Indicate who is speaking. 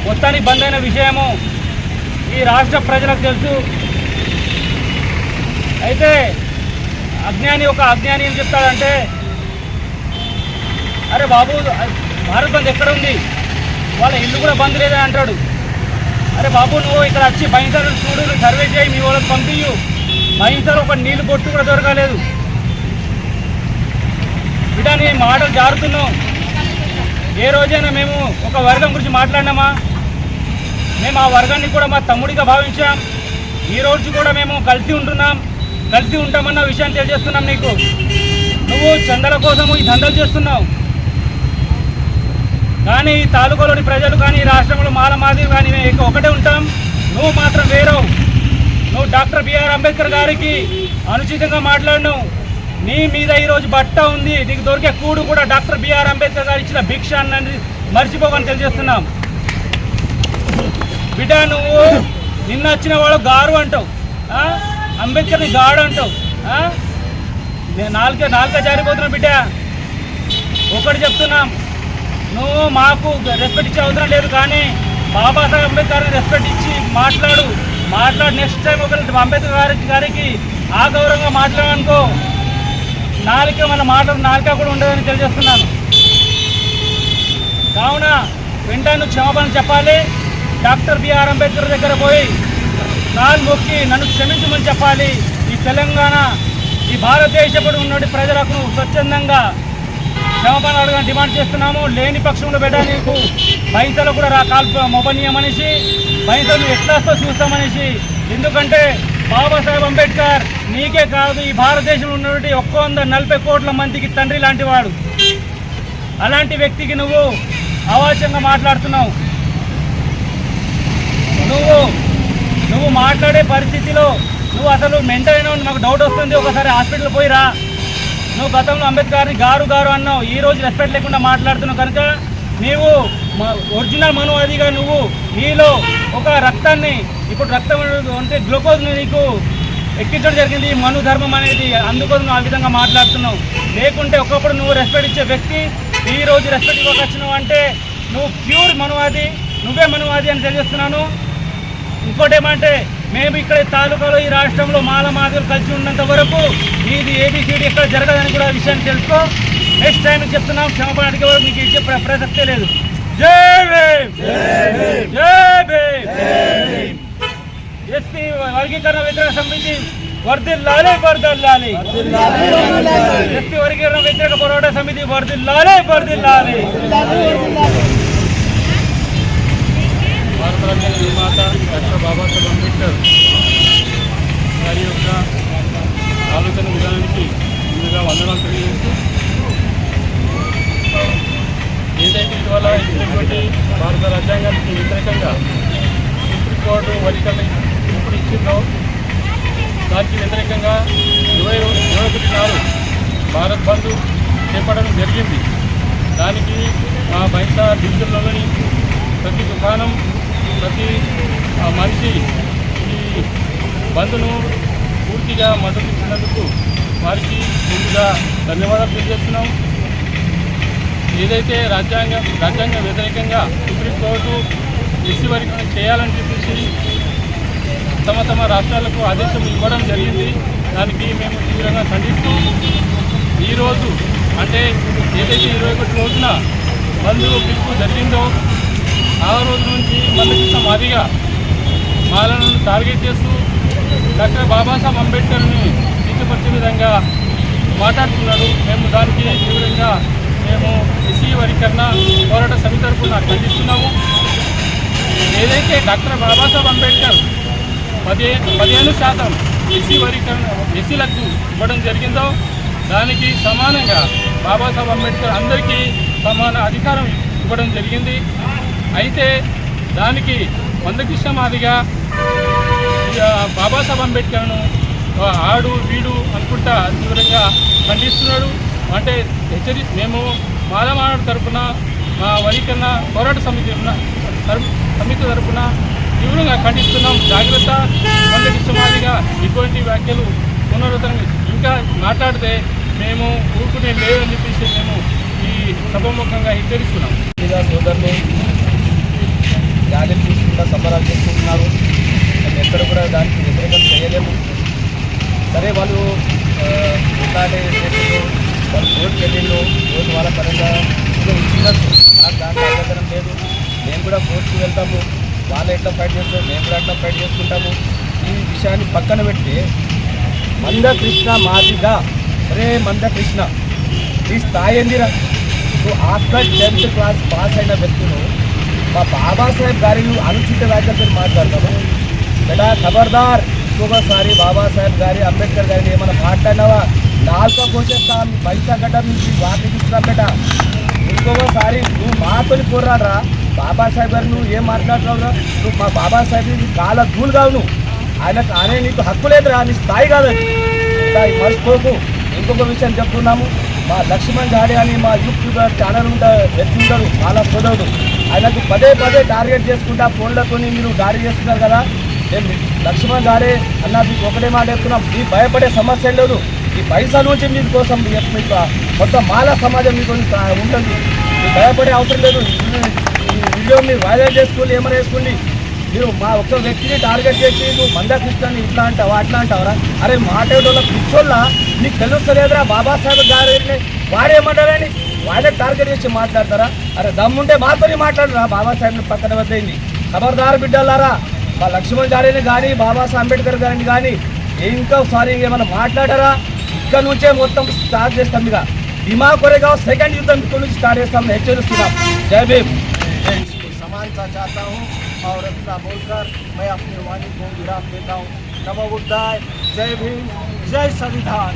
Speaker 1: మొత్తానికి బంద్ అయిన విషయము ఈ రాష్ట్ర ప్రజలకు తెలుసు. అయితే ఒక అజ్ఞాని ఏం చెప్తాడంటే, అరే బాబు భారత్ బంద్ ఎక్కడ ఉంది, వాళ్ళ ఇల్లు కూడా బంద్ లేదని అంటాడు. అరే బాబు నువ్వు ఇక్కడ వచ్చి బైన్సార్ చూడు, సర్వే చేయి, మీ వాళ్ళకి పంపించు. బైన్సార్ ఒక నీళ్ళు బొట్టు కూడా దొరకలేదు. బిడ్డ నీ మాటలు జారుతున్నావు. ఏ రోజైనా మేము ఒక వర్గం గురించి మాట్లాడినామా? మేము ఆ వర్గాన్ని కూడా మా తమ్ముడిగా భావించాం. ఈ రోజు కూడా మేము కలిసి ఉంటామన్న విషయాన్ని తెలియజేస్తున్నాం నీకు. నువ్వు చందల కోసము ఈ దండలు చేస్తున్నావు, కానీ ఈ తాలూకాలోని ప్రజలు కానీ ఈ రాష్ట్రంలో మాది కానీ ఒకటే ఉంటాం. నువ్వు మాత్రం వేరవు. నువ్వు డాక్టర్ బిఆర్ అంబేద్కర్ గారికి అనుచితంగా మాట్లాడినావు. నీ మీద ఈరోజు బట్ట ఉంది, నీకు దొరికే కూడు కూడా డాక్టర్ బిఆర్ అంబేద్కర్ గారు ఇచ్చిన భిక్ష అన్నది మర్చిపోకని తెలియజేస్తున్నాం. బిడ్డ నువ్వు నిన్న వచ్చిన వాడు గారు అంటావు, అంబేద్కర్ని గాడు అంటావు. నాలుక జారిపోతున్నావు బిడ్డ. ఒకటి చెప్తున్నాం, నువ్వు మాకు రెస్పెక్ట్ ఇచ్చే అవసరం లేదు, కానీ బాబాసాహెబ్ అంబేద్కర్ని రెస్పెక్ట్ ఇచ్చి మాట్లాడు. నెక్స్ట్ టైం ఒకరి అంబేద్కర్ గారికి ఆ గౌరవంగా మాట్లాడనుకో, నాలుక కూడా ఉండదని తెలియజేస్తున్నాను. కావున వెంటనే నువ్వు క్షమాపణ చెప్పాలి. డాక్టర్ బిఆర్ అంబేద్కర్ దగ్గర పోయి కాలు మొక్కి నన్ను క్షమించమని చెప్పాలి. ఈ తెలంగాణ, ఈ భారతదేశంలో ఉన్న ప్రజలకు స్వచ్ఛందంగా క్షమాపణ అడగని డిమాండ్ చేస్తున్నాము. లేని పక్షంలో బిడ్డ నీకు బైన్సాలో కూడా కాల్పు మొబనీయమనేసి, బైన్సాలు ఎట్లాస్తో చూస్తామనేసి. ఎందుకంటే బాబాసాహెబ్ అంబేద్కర్ నీకే కాదు, ఈ భారతదేశంలో ఉన్నటువంటి 140 కోట్ల మందికి తండ్రి లాంటి వాడు. అలాంటి వ్యక్తికి నువ్వు అవాచ్యంగా మాట్లాడుతున్నావు. నువ్వు మాట్లాడే పరిస్థితిలో నువ్వు అసలు మెంటల్ అయినా నాకు డౌట్ వస్తుంది. ఒకసారి హాస్పిటల్ పోయిరా. నువ్వు గతంలో అంబేద్కర్ని గారు అన్నావు, ఈరోజు రెస్పెక్ట్ లేకుండా మాట్లాడుతున్నావు. కనుక నీవు ఒరిజినల్ మనువాదిగా నువ్వు నీలో ఒక రక్తాన్ని, ఇప్పుడు రక్తం అంటే గ్లూకోజ్ని నీకు ఎక్కించడం జరిగింది, మను ధర్మం అనేది. అందుకోసం నువ్వు ఆ విధంగా మాట్లాడుతున్నావు. లేకుంటే ఒకప్పుడు నువ్వు రెస్పెక్ట్ ఇచ్చే వ్యక్తి ఈరోజు రెస్పెక్ట్ ఇవ్వక వచ్చినావు అంటే నువ్వు ప్యూర్ మనువాది, నువ్వే మనువాది అని తెలియజేస్తున్నాను. ఇంకోటి ఏమంటే, మేము ఇక్కడ తాలూకాలో ఈ రాష్ట్రంలో మాదిగలు కలిసి ఉన్నంత వరకు ఇది ఏబిసిడి ఎక్కడ జరగదని కూడా విషయాన్ని తెలుసుకో. నెక్స్ట్ టైం చెప్తున్నాం, క్షమాపణ అడిగే వరకు నీకు ఇచ్చే ప్రసక్తే లేదు. జై భీమ్, జై భీమ్. ఎస్సీ వర్గీకరణ వ్యతిరేక సమితి వర్ధిల్లాలి. ఎస్సీ వర్గీకరణ వ్యతిరేక పోరాట సమితి వర్ధిల్లాలి.
Speaker 2: భారత రాజ్యాంగ నిర్మాత డాక్టర్ బాబాసాహెబ్ అంబేద్కర్ గారి యొక్క ఆలోచన విధానానికి ముందుగా వందనాలు తెలియజేస్తూ, ఏదైతే ఇటీవల ఇచ్చినటువంటి భారత రాజ్యాంగానికి వ్యతిరేకంగా సుప్రీంకోర్టు వరికల్ని ఇప్పుడు ఇచ్చిందో దానికి వ్యతిరేకంగా 21 భారత్ బంద్ చేపట్టడం జరిగింది. దానికి మా బైన్సార్ డివిజన్లోని ప్రతి దుకాణం, ప్రతి మనిషి ఈ బంద్ను పూర్తిగా మద్దతు ఇచ్చినందుకు వారికి ముందుగా ధన్యవాదాలు తెలియజేస్తున్నాం. ఏదైతే రాజ్యాంగ వ్యతిరేకంగా సుప్రీంకోర్టు ఎస్సీ వర్గీకరణ చేయాలని చెప్పేసి తమ రాష్ట్రాలకు ఆదేశం ఇవ్వడం జరిగింది. దానికి మేము తీవ్రంగా ఖండిస్తూ, ఈరోజు అంటే ఏదైతే 21 రోజున బంద్ పిలుపు జరిగిందో ఆ రోజు నుంచి మందకృష్ణ మాదిగా మాలను టార్గెట్ చేస్తూ డాక్టర్ బాబాసాహెబ్ అంబేద్కర్ని కించపరిచే విధంగా మాట్లాడుతున్నాడు. మేము దానికి తీవ్రంగా ఎస్సీ వర్గీకరణ పోరాట సమితి తరఫున ఖండిస్తున్నాము. ఏదైతే డాక్టర్ బాబాసాహెబ్ అంబేద్కర్ 15% ఎస్సీ వర్గీకరణ ఎస్సీలకు ఇవ్వడం జరిగిందో దానికి సమానంగా బాబాసాహెబ్ అంబేద్కర్ అందరికీ సమాన అధికారం ఇవ్వడం జరిగింది. అయితే దానికి మందకృష్ణ మాదిగా బాబాసాహెబ్ అంబేద్కర్ను ఆడు వీడు అనుకుంటా తీవ్రంగా ఖండిస్తున్నాడు. అంటే మేము మాలమాడు తరఫున మా వర్గీకరణ పోరాట సమితి తరఫున తీవ్రంగా ఖండిస్తున్నాం. జాగ్రత్త, మందకృష్ణ మాదిగా ఇటువంటి వ్యాఖ్యలు పునరుద్ధరణ ఇంకా మాట్లాడితే మేము ఊరుకునే లేదని చెప్పేసి మేము ఈ సభాముఖంగా హెచ్చరిస్తున్నాం.
Speaker 3: సోదరులు నినాదాలు చేసుకుంటున్నారు. మేము ఎక్కడ కూడా దానికి వ్యతిరేకం చేయలేము. సరే వాళ్ళు ఇట్లాంటి చేసిండు, వాళ్ళు కోర్టుకి వెళ్ళిండు, కోర్టు వాళ్ళ పరంగా ఇచ్చినట్టు నాకు దాంట్లో అభ్యంతరం లేదు. మేము కూడా కోర్టుకు వెళ్తాము. వాళ్ళు ఎట్లా ఫైట్ చేస్తాం, మేము కూడా ఎట్లా ఫైట్ చేసుకుంటాము. ఈ విషయాన్ని పక్కన పెట్టి మందకృష్ణ మాదిగా, అరే మందకృష్ణ ఈ స్థాయి ఏందిరా? నువ్వు ఆఫ్టర్ 10th క్లాస్ పాస్ అయిన వ్యక్తులు మా బాబాసాహెబ్ గారిని అనుచిత వ్యాఖ్యలతో మాట్లాడతాము. బేటా ఖబర్దార్, ఇంకొకసారి బాబాసాహెబ్ గారి అంబేద్కర్ గారిని ఏమైనా మాట్లాడినావా నాలుక కోసేస్తా, మీ పైసా గడ్డ నుంచి వాటిని తీసుకురా బేటా. ఇంకొకసారి నువ్వు మాతోని పోరాడరా. బాబాసాహెబ్ గారు నువ్వు ఏం మాట్లాడుతున్నావురా? నువ్వు మా బాబాసాహెబ్ కాల ధూలు కావు. నువ్వు ఆయనకు అనే నీకు హక్కు లేదురా, నీ స్థాయి కాదని మర్చిపోకు. ఇంకొక విషయం చెప్తున్నాము, మా లక్ష్మణ్ జాడే అని మా యూట్యూబ్ ఛానల్ వ్యక్తి ఉంటారు, చాలా సోదరుడు. ఆయనకు పదే పదే టార్గెట్ చేసుకుంటా ఫోన్లతో మీరు దాడి చేస్తున్నారు కదా. నేను లక్ష్మణ్ జాడే అన్న మీకు ఒకటే మాట చెప్తున్నాం, ఈ భయపడే సమస్య లేదు. ఈ పైసల నుంచి మీకోసం మీకు మొత్తం మాల సమాజం మీకు ఉంటుంది. మీరు భయపడే అవసరం లేదు. ఈ వీడియో మీరు వైరల్ చేసుకోండి, ఏమైనా వేసుకోండి. మీరు మా ఒక్క వ్యక్తిని టార్గెట్ చేసి నువ్వు మందకృష్ణని ఇట్లా అంటావా అట్లా అంటావరా? అరే మాట్లాడేటోళ్ళ పిచ్చోళ్ళ నీకు తెలుస్తలేదురా? బాబాసాహెబ్ గారిని వాడేమంటారని వాళ్ళే టార్గెట్ చేసి మాట్లాడతారా? అరే దమ్ముంటే మాతోని మాట్లాడరా. బాబాసాహెబ్ని పక్కన వద్దయింది. ఖబర్దారు బిడ్డలారా, మా లక్ష్మణ్ గారిని కానీ బాబాసాహెబ్ అంబేద్కర్ గారిని కానీ ఇంకా సారీ ఏమైనా మాట్లాడారా ఇక్కడ నుంచే మొత్తం స్టార్ట్ చేస్తాం. ఇక భీమా కొరేగావ్ సెకండ్ యుద్ధం ఇక్కడ నుంచి స్టార్ట్ చేస్తాం, హెచ్చరిస్తున్నాం. జై భీమ్. समानता चाहता हूँ और अपना बोलकर मैं अपनी वाणी को विराम देता हूँ। नमो बुद्धाय, जय भीम, जय संविधान।